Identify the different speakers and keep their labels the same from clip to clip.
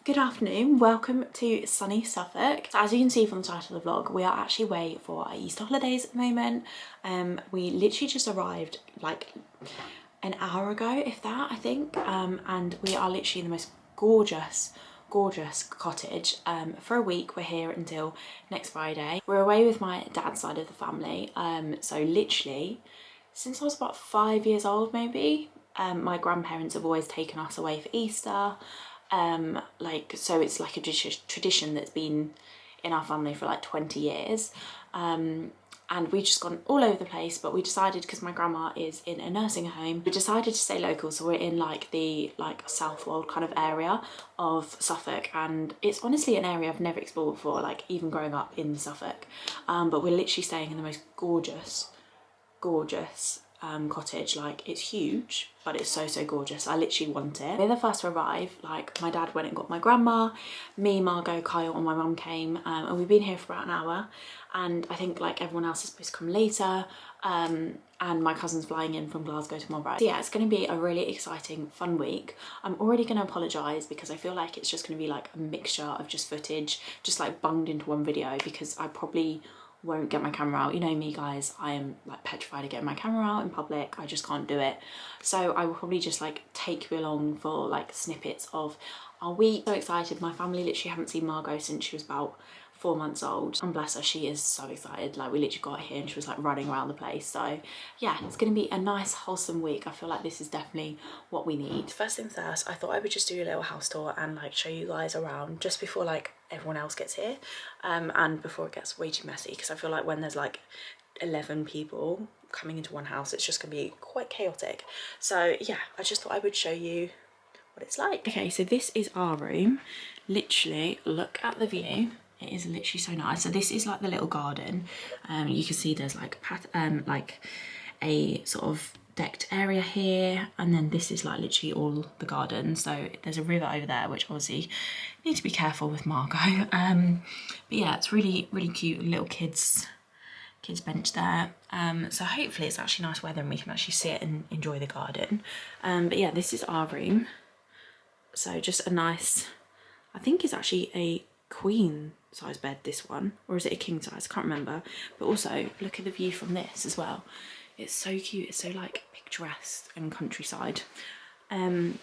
Speaker 1: Good afternoon, welcome to sunny Suffolk. So as you can see from the title of the vlog, we are actually away for our Easter holidays at the moment. We literally just arrived like an hour ago, if that, I think, and we are literally in the most gorgeous cottage for a week. We're here until next Friday. We're away with my dad's side of the family, so literally since I was about 5 years old maybe. My grandparents have always taken us away for Easter. So it's like a tradition that's been in our family for like 20 years. And we've just gone all over the place, but we decided, because my grandma is in a nursing home, we decided to stay local. So we're in like the Southwold kind of area of Suffolk, and it's honestly an area I've never explored before, like even growing up in Suffolk. But we're literally staying in the most gorgeous cottage. Like, it's huge, but it's so gorgeous. I literally want it. We're the first to arrive. Like, my dad went and got my grandma, me, Margot, Kyle and my mum came, and we've been here for about an hour, and I think like everyone else is supposed to come later, and my cousin's flying in from Glasgow tomorrow. So yeah, it's going to be a really exciting, fun week. I'm already going to apologise because I feel like it's just going to be like a mixture of just footage, just like bunged into one video, because I probably won't get my camera out. You know me, guys, I am like petrified of getting my camera out in public. I just can't do it. So I will probably just like take you along for like snippets of our week. So excited. My family literally haven't seen Margot since she was about 4 months old, and bless her, she is so excited. Like, we literally got here and she was like running around the place. So yeah, it's gonna be a nice wholesome week. I feel like this is definitely what we need. First things first, I thought I would just do a little house tour and like show you guys around just before like everyone else gets here, and before it gets way too messy, because I feel like when there's like 11 people coming into one house, it's just gonna be quite chaotic. So yeah, I just thought I would show you what it's like. Okay, so this is our room. Literally, look at the view. It is literally so nice. So this is like the little garden. You can see there's like a sort of decked area here, and then this is like literally all the garden. So there's a river over there, which obviously need to be careful with Margot. But yeah, it's really cute. Little kids bench there. So hopefully it's actually nice weather and we can actually sit and enjoy the garden. But yeah, this is our room. So just a nice, I think it's actually a queen size bed, this one, or is it a king size? I can't remember. But also look at the view from this as well. It's so cute. It's so like picturesque and countryside. And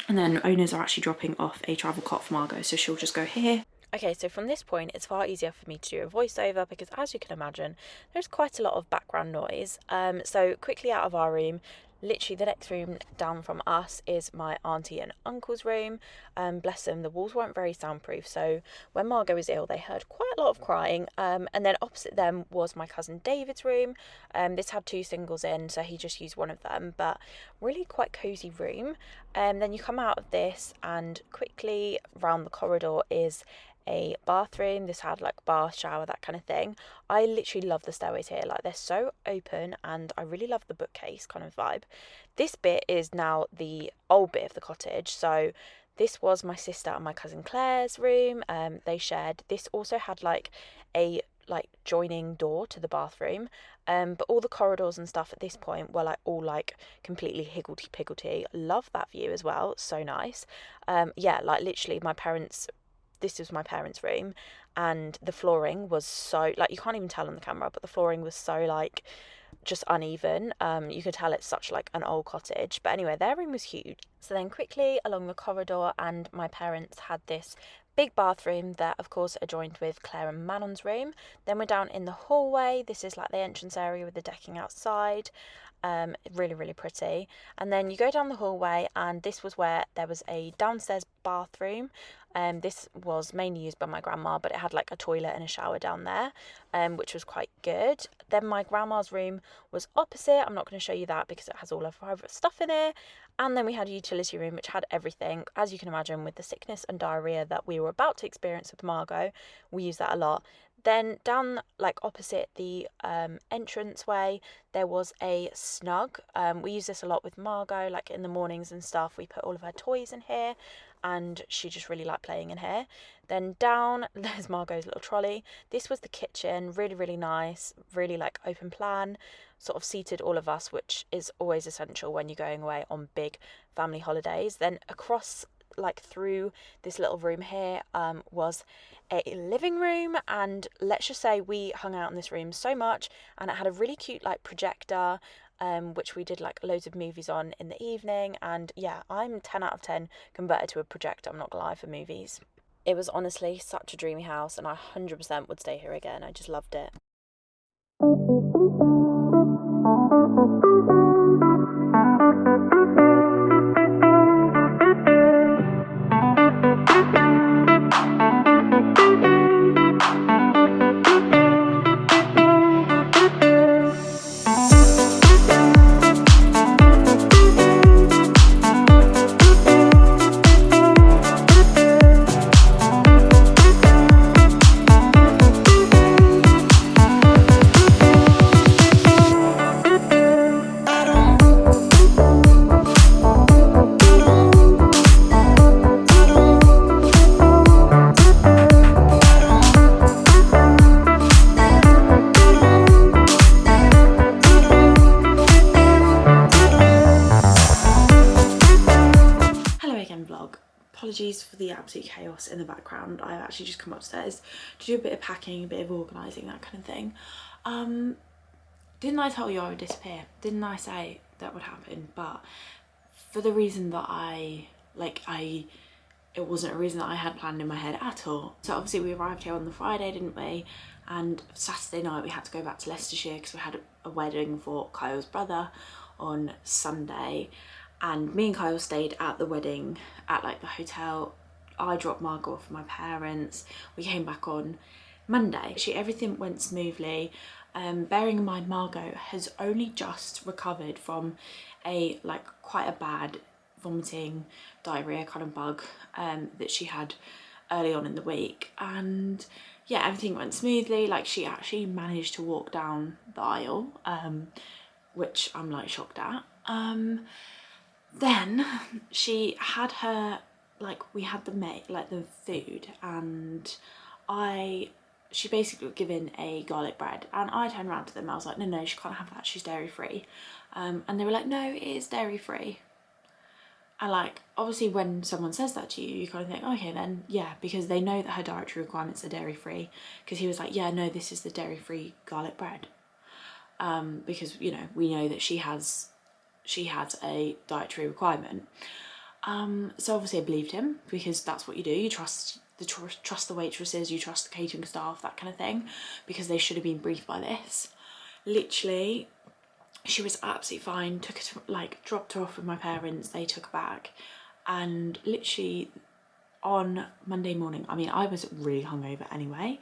Speaker 1: then owners are actually dropping off a travel cot for Margot, so she'll just go here. Okay, so from this point, it's far easier for me to do a voiceover because, as you can imagine, there's quite a lot of background noise. So quickly out of our room, literally the next room down from us is my auntie and uncle's room. Bless them, the walls weren't very soundproof, so when Margot was ill, they heard quite a lot of crying. And then opposite them was my cousin David's room. This had 2 singles in, so he just used one of them, but really quite cozy room. Then you come out of this, and quickly round the corridor is a bathroom. This had like bath, shower, that kind of thing. I literally love the stairways here. Like, they're so open, and I really love the bookcase kind of vibe. This bit is now the old bit of the cottage. So this was my sister and my cousin Claire's room. They shared. This also had like a joining door to the bathroom, but all the corridors and stuff at this point were like all like completely higgledy-piggledy. Love that view as well, so nice. Yeah, like literally this was my parents' room, and the flooring was so, like, you can't even tell on the camera, but the flooring was so like just uneven. You could tell it's such like an old cottage. But anyway, their room was huge. So then quickly along the corridor, and my parents had this big bathroom that of course adjoined with Claire and Manon's room. Then we're down in the hallway. This is like the entrance area with the decking outside. Really pretty. And then you go down the hallway, and this was where there was a downstairs bathroom. This was mainly used by my grandma, but it had like a toilet and a shower down there, which was quite good. Then my grandma's room was opposite. I'm not going to show you that because it has all of her private stuff in it. And then we had a utility room which had everything. As you can imagine, with the sickness and diarrhea that we were about to experience with Margot, we used that a lot. Then down like opposite the entranceway, there was a snug. We use this a lot with Margot, like in the mornings and stuff. We put all of her toys in here, and she just really liked playing in here. Then down, there's Margot's little trolley. This was the kitchen, really nice, really like open plan, sort of seated all of us, which is always essential when you're going away on big family holidays. Then across like through this little room here was a living room, and let's just say we hung out in this room so much, and it had a really cute like projector which we did like loads of movies on in the evening. And yeah, I'm 10 out of 10 converted to a projector, I'm not gonna lie, for movies. It was honestly such a dreamy house, and I 100% would stay here again. I just loved it. Apologies for the absolute chaos in the background. I've actually just come upstairs to do a bit of packing, a bit of organising, that kind of thing. Didn't I tell you I would disappear? Didn't I say that would happen? But for the reason that it wasn't a reason that I had planned in my head at all. So obviously we arrived here on the Friday, didn't we? And Saturday night we had to go back to Leicestershire because we had a wedding for Kyle's brother on Sunday. And me and Kyle stayed at the wedding at like the hotel. I dropped Margot off with my parents. We came back on Monday. Actually, everything went smoothly. Bearing in mind Margot has only just recovered from a quite a bad vomiting, diarrhea kind of bug that she had early on in the week. And yeah, everything went smoothly. Like, she actually managed to walk down the aisle, which I'm like shocked at. Then she had her, we had the food, and she basically got given a garlic bread, and I turned around to them, I was like, no, she can't have that, she's dairy free. And they were like, no, it is dairy free. And obviously when someone says that to you, you kind of think, okay then, yeah, because they know that her dietary requirements are dairy free, because he was like, yeah, no, this is the dairy free garlic bread. Because, you know, we know that she has a dietary requirement. So obviously I believed him, because that's what you do. You trust the waitresses, you trust the catering staff, that kind of thing, because they should have been briefed by this. Literally, she was absolutely fine. Took her to, dropped her off with my parents. They took her back, and literally on Monday morning, I mean, I was really hungover anyway,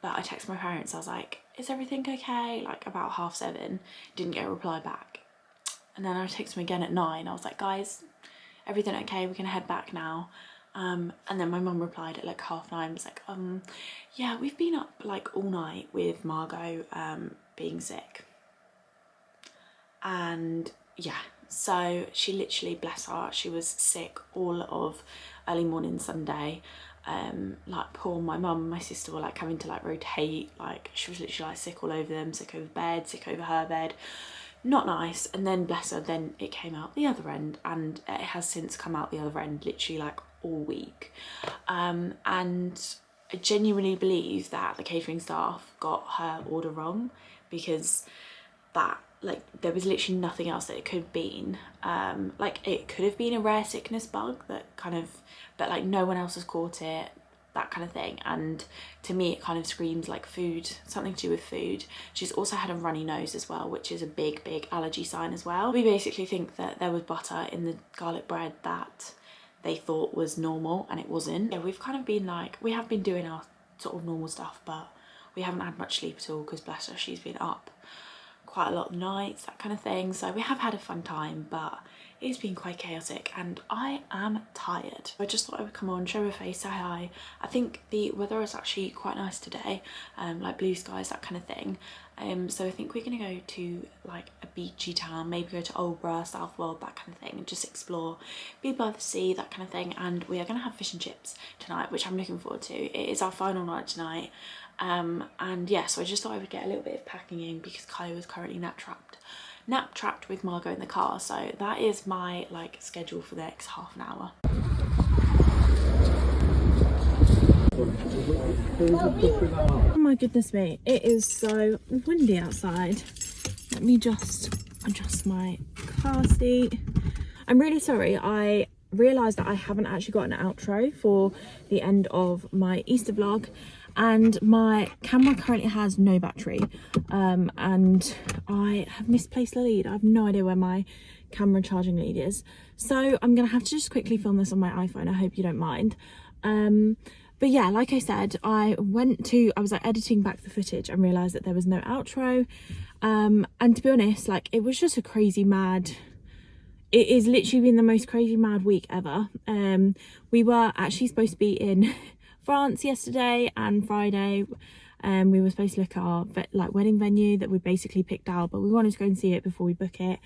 Speaker 1: but I texted my parents. I was like, is everything okay? About 7:30. Didn't get a reply back. And then I texted them again at 9. I was like, guys, everything okay? We're gonna head back now. And then my mum replied at 9:30. Was like, yeah, we've been up all night with Margot being sick. And yeah, so she literally, bless her, she was sick all of early morning Sunday. Poor my mum and my sister were having to rotate. She was literally sick all over them, sick over bed, sick over her bed. Not nice. And then bless her, then it came out the other end, and it has since come out the other end literally all week. And I genuinely believe that the catering staff got her order wrong, because that there was literally nothing else that it could have been. It could have been a rare sickness bug that but no one else has caught it, that kind of thing. And to me it kind of screams food, something to do with food. She's also had a runny nose as well, which is a big allergy sign as well. We basically think that there was butter in the garlic bread that they thought was normal, and it wasn't. Yeah, we've kind of been we have been doing our sort of normal stuff, but we haven't had much sleep at all, because bless her, she's been up quite a lot of nights, that kind of thing. So we have had a fun time, but it's been quite chaotic, and I am tired. I just thought I would come on, show a face, say hi. I think the weather is actually quite nice today, blue skies, that kind of thing. So I think we're gonna go to a beachy town, maybe go to Oldborough, Southwold, that kind of thing, and just explore, be by the sea, that kind of thing. And we are gonna have fish and chips tonight, which I'm looking forward to. It is our final night tonight. And yeah, so I just thought I would get a little bit of packing in, because Kyle is currently nap trapped with Margot in the car. So that is my schedule for the next half an hour. Oh my goodness me, it is so windy outside. Let me just adjust my car seat. I'm really sorry, I realised that I haven't actually got an outro for the end of my Easter vlog, and my camera currently has no battery, and I have misplaced the lead. I have no idea where my camera charging lead is, so I'm gonna have to just quickly film this on my iPhone. I hope you don't mind. But yeah, like I said, I was like editing back the footage and realised that there was no outro, and to be honest, like, it was just a crazy mad, it is literally been the most crazy mad week ever. We were actually supposed to be in France yesterday and Friday. We were supposed to look at our wedding venue that we basically picked out, but we wanted to go and see it before we book it.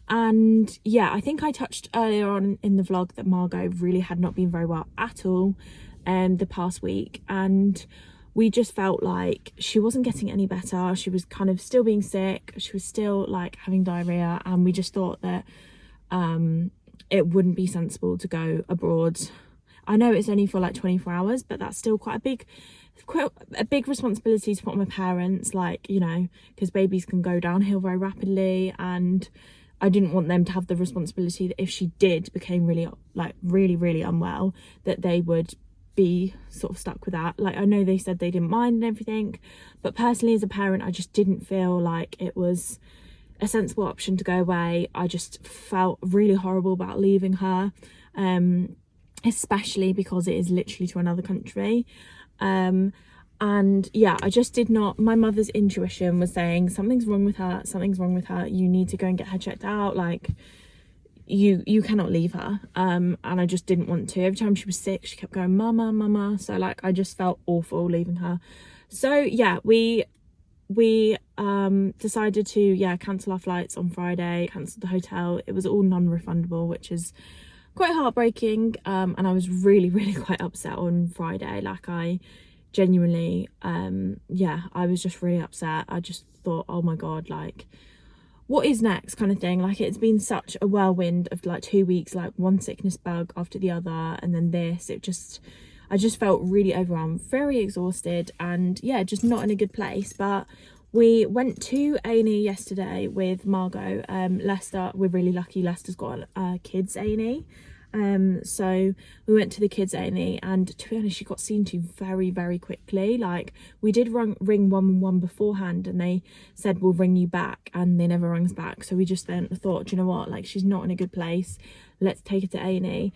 Speaker 1: And yeah, I think I touched earlier on in the vlog that Margot really had not been very well at all the past week, and we just felt like she wasn't getting any better. She was kind of still being sick, she was still like having diarrhea, and we just thought that it wouldn't be sensible to go abroad. I know it's only for like 24 hours, but that's still quite a big responsibility to put on my parents, like, you know, because babies can go downhill very rapidly, and I didn't want them to have the responsibility that if she did became really unwell, that they would be sort of stuck with that. Like, I know they said they didn't mind and everything, but personally as a parent, I just didn't feel like it was a sensible option to go away. I just felt really horrible about leaving her, especially because it is literally to another country. And yeah, I just did not, my mother's intuition was saying something's wrong with her, you need to go and get her checked out, like, you cannot leave her. And I just didn't want to. Every time she was sick, she kept going, mama, mama. So like, I just felt awful leaving her. So yeah, we decided to cancel our flights on Friday, cancelled the hotel. It was all non-refundable, which is quite heartbreaking. And I was really quite upset on Friday. Like, I genuinely I was just really upset. I just thought, oh my god, like, what is next, kind of thing. Like, it's been such a whirlwind of like 2 weeks, like one sickness bug after the other, and then this. I just felt really overwhelmed, very exhausted, and yeah, just not in a good place. But we went to A&E yesterday with Margot. Leicester, we're really lucky, Leicester's got a kids A&E. So we went to the kids A&E, and to be honest, she got seen to very quickly. Like, we did ring 111 beforehand, and they said we'll ring you back, and they never rang us back. So we just then thought, do you know what, like, she's not in a good place, let's take her to A&E.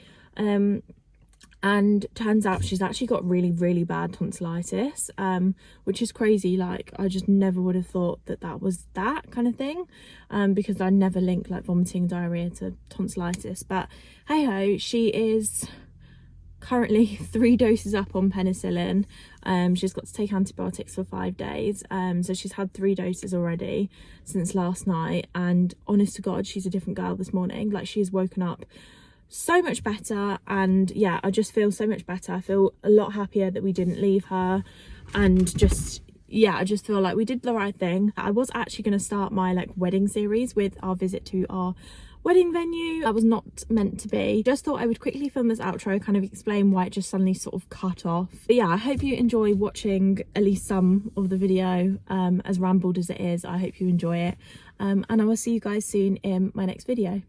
Speaker 1: And turns out she's actually got really bad tonsillitis, which is crazy. Like, I just never would have thought that was that kind of thing, because I never link like vomiting, diarrhea to tonsillitis. But hey ho, she is currently 3 doses up on penicillin. She's got to take antibiotics for 5 days, so she's had 3 doses already since last night, and honest to god, she's a different girl this morning. Like, she has woken up so much better, and yeah, I just feel so much better. I feel a lot happier that we didn't leave her, and just yeah, I just feel like we did the right thing. I was actually going to start my like wedding series with our visit to our wedding venue. That was not meant to be. Just thought I would quickly film this outro, kind of explain why it just suddenly sort of cut off. But yeah, I hope you enjoy watching at least some of the video, as rambled as it is. I hope you enjoy it, and I will see you guys soon in my next video.